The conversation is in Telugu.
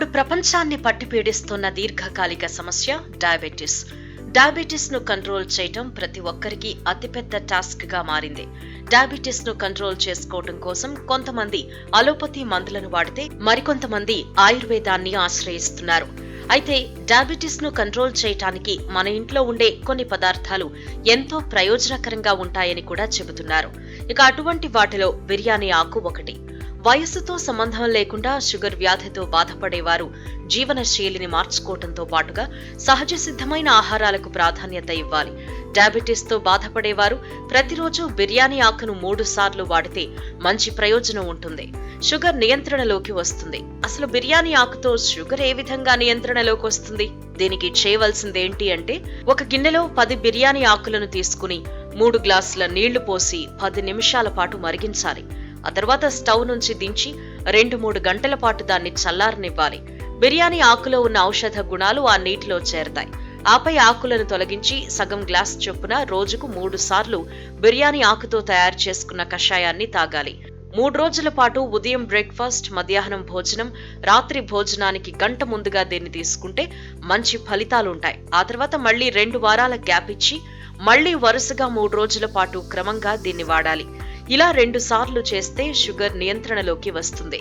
ఇప్పుడు ప్రపంచాన్ని పట్టిపీడిస్తున్న దీర్ఘకాలిక సమస్య డయాబెటిస్. డయాబెటిస్ ను కంట్రోల్ చేయటం ప్రతి ఒక్కరికి అతిపెద్ద టాస్క్ గా మారింది. డయాబెటిస్ ను కంట్రోల్ చేసుకోవడం కోసం కొంతమంది అలోపతి మందులను వాడితే మరికొంతమంది ఆయుర్వేదాన్ని ఆశ్రయిస్తున్నారు. అయితే డయాబెటిస్ ను కంట్రోల్ చేయటానికి మన ఇంట్లో ఉండే కొన్ని పదార్థాలు ఎంతో ప్రయోజనకరంగా ఉంటాయని కూడా చెబుతున్నారు. ఇక అటువంటి వాటిలో బిర్యానీ ఆకు ఒకటి. వయస్సుతో సంబంధం లేకుండా షుగర్ వ్యాధితో బాధపడేవారు జీవనశైలిని మార్చుకోవడంతో పాటుగా సహజ సిద్ధమైన ఆహారాలకు ప్రాధాన్యత ఇవ్వాలి. డయాబెటిస్ తో బాధపడేవారు ప్రతిరోజు బిర్యానీ ఆకును 3 సార్లు వాడితే మంచి ప్రయోజనం ఉంటుంది. షుగర్ నియంత్రణలోకి వస్తుంది. అసలు బిర్యానీ ఆకుతో షుగర్ ఏ విధంగా నియంత్రణలోకి వస్తుంది? దీనికి చేయవలసిందేంటి అంటే, ఒక గిన్నెలో 10 బిర్యానీ ఆకులను తీసుకుని 3 గ్లాసుల నీళ్లు పోసి 10 నిమిషాల పాటు మరిగించాలి. ఆ తర్వాత స్టవ్ నుంచి దించి 2-3 గంటల పాటు దాన్ని చల్లారనివ్వాలి. బిర్యానీ ఆకులో ఉన్న ఔషధ గుణాలు ఆ నీటిలో చేరతాయి. ఆపై ఆకులను తొలగించి సగం గ్లాస్ చొప్పున రోజుకు 3 సార్లు బిర్యానీ ఆకుతో తయారు చేసుకున్న కషాయాన్ని తాగాలి. 3 రోజుల పాటు ఉదయం బ్రేక్ఫాస్ట్, మధ్యాహ్నం భోజనం, రాత్రి భోజనానికి గంట ముందుగా దీన్ని తీసుకుంటే మంచి ఫలితాలుంటాయి. ఆ తర్వాత మళ్లీ 2 వారాల గ్యాప్ ఇచ్చి మళ్లీ వరుసగా 3 రోజుల పాటు క్రమంగా దీన్ని వాడాలి. ఇలా 2 సార్లు చేస్తే షుగర్ నియంత్రణలోకి వస్తుంది.